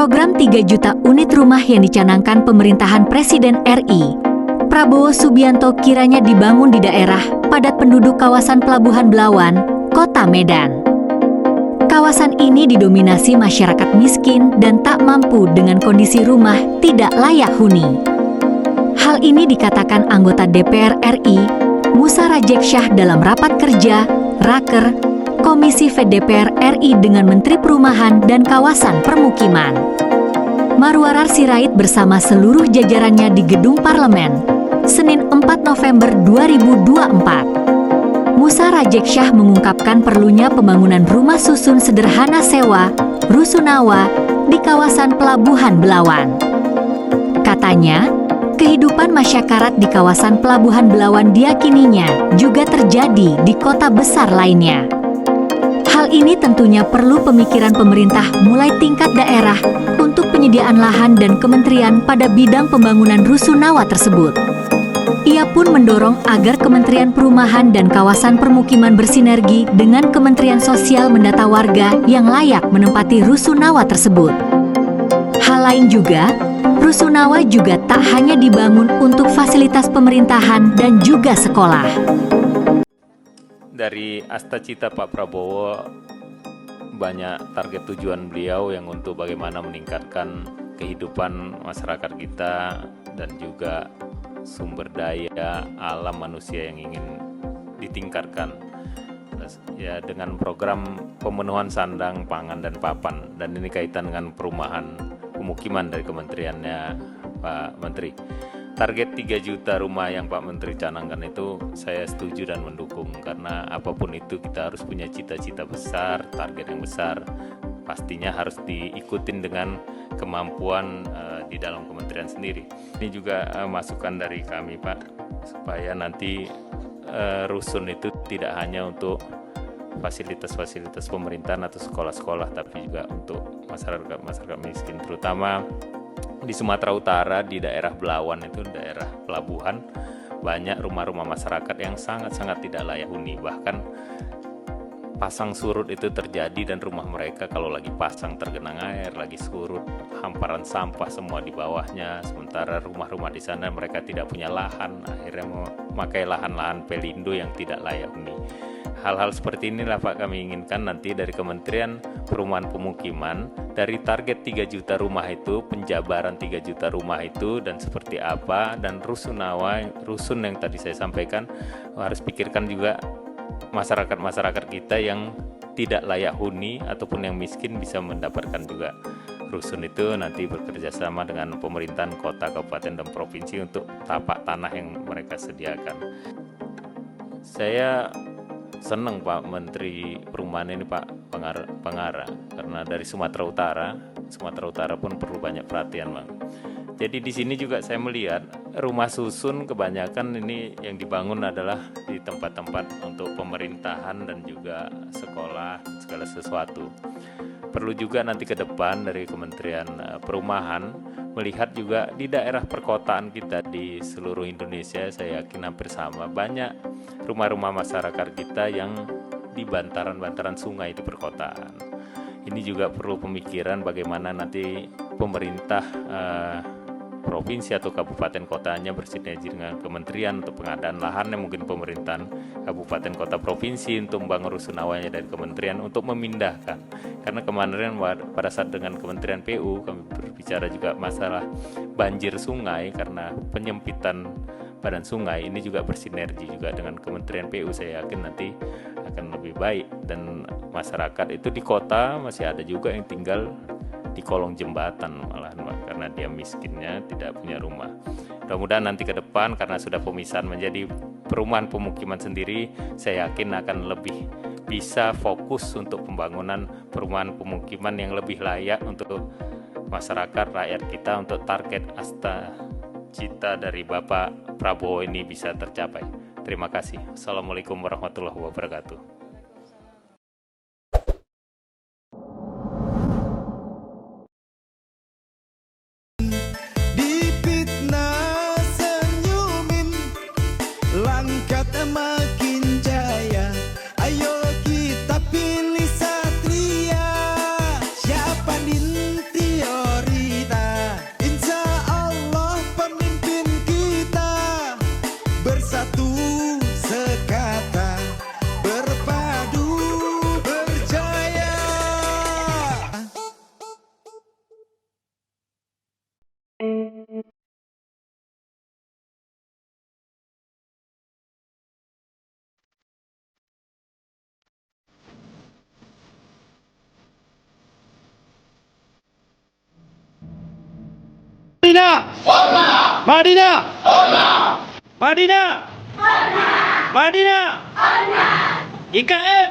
Program 3 juta unit rumah yang dicanangkan pemerintahan Presiden RI Prabowo Subianto kiranya dibangun di daerah padat penduduk kawasan Pelabuhan Belawan, Kota Medan. Kawasan ini didominasi masyarakat miskin dan tak mampu dengan kondisi rumah tidak layak huni. Hal ini dikatakan anggota DPR RI, Musa Rajeksyah dalam rapat kerja, Raker, Komisi DPR RI dengan Menteri Perumahan dan Kawasan Permukiman. Marwarar Sirait bersama seluruh jajarannya di Gedung Parlemen, Senin 4 November 2024. Musa Rajeksyah mengungkapkan perlunya pembangunan rumah susun sederhana sewa, rusunawa, di kawasan Pelabuhan Belawan. Katanya, kehidupan masyarakat di kawasan Pelabuhan Belawan diyakininya juga terjadi di kota besar lainnya. Hal ini tentunya perlu pemikiran pemerintah mulai tingkat daerah untuk penyediaan lahan dan kementerian pada bidang pembangunan rusunawa tersebut. Ia pun mendorong agar Kementerian Perumahan dan Kawasan Permukiman bersinergi dengan Kementerian Sosial mendata warga yang layak menempati rusunawa tersebut. Hal lain juga, rusunawa juga tak hanya dibangun untuk fasilitas pemerintahan dan juga sekolah. Dari Astacita Pak Prabowo, banyak target tujuan beliau yang untuk bagaimana meningkatkan kehidupan masyarakat kita dan juga sumber daya alam manusia yang ingin ditingkatkan. Ya, dengan program pemenuhan sandang, pangan, dan papan, dan ini kaitan dengan perumahan pemukiman dari kementeriannya Pak Menteri. Target 3 juta rumah yang Pak Menteri canangkan itu saya setuju dan mendukung, karena apapun itu kita harus punya cita-cita besar, target yang besar, pastinya harus diikutin dengan kemampuan di dalam kementerian sendiri. Ini juga masukan dari kami Pak, supaya nanti rusun itu tidak hanya untuk fasilitas-fasilitas pemerintahan atau sekolah-sekolah, tapi juga untuk masyarakat miskin, terutama di Sumatera Utara, di daerah Belawan itu, daerah pelabuhan, banyak rumah-rumah masyarakat yang sangat-sangat tidak layak huni. Bahkan pasang surut itu terjadi dan rumah mereka kalau lagi pasang tergenang air, lagi surut, hamparan sampah semua di bawahnya. Sementara rumah-rumah di sana mereka tidak punya lahan, akhirnya memakai lahan-lahan pelindo yang tidak layak huni. Hal-hal seperti inilah Pak kami inginkan nanti dari Kementerian Perumahan Pemukiman, dari target 3 juta rumah itu, penjabaran 3 juta rumah itu dan seperti apa, dan rusun yang tadi saya sampaikan, harus pikirkan juga masyarakat kita yang tidak layak huni ataupun yang miskin bisa mendapatkan juga rusun itu, nanti bekerja sama dengan pemerintahan kota, kabupaten, dan provinsi untuk tapak tanah yang mereka sediakan. Saya senang Pak Menteri Perumahan ini Pak Pangara, karena dari Sumatera Utara pun perlu banyak perhatian Bang. Jadi di sini juga saya melihat rumah susun kebanyakan ini yang dibangun adalah di tempat-tempat untuk pemerintahan dan juga sekolah, segala sesuatu. Perlu juga nanti ke depan dari Kementerian Perumahan melihat juga di daerah perkotaan kita di seluruh Indonesia, saya yakin hampir sama, banyak rumah-rumah masyarakat kita yang di bantaran-bantaran sungai di perkotaan. Ini juga perlu pemikiran bagaimana nanti pemerintah provinsi atau kabupaten kotanya bersinergi dengan kementerian untuk pengadaan lahannya, mungkin pemerintahan kabupaten kota provinsi untuk membangun rusunawanya dari kementerian untuk memindahkan. Karena kemarin pada saat dengan Kementerian PU kami berbicara juga masalah banjir sungai karena penyempitan badan sungai, ini juga bersinergi juga dengan Kementerian PU, saya yakin nanti akan lebih baik. Dan masyarakat itu di kota masih ada juga yang tinggal di kolong jembatan malahan karena dia miskinnya tidak punya rumah. Mudah-mudahan nanti ke depan karena sudah pemisahan menjadi perumahan pemukiman sendiri, saya yakin akan lebih bisa fokus untuk pembangunan perumahan pemukiman yang lebih layak untuk masyarakat rakyat kita, untuk target Astacita dari Bapak Prabowo ini bisa tercapai. Terima kasih. Assalamualaikum warahmatullahi wabarakatuh. Langkat makin jaya, ayo kita pilih Satria. Siapa Dintior bersatu sekata, berpadu berjaya. Madinah! Madinah! Madinah! IKF!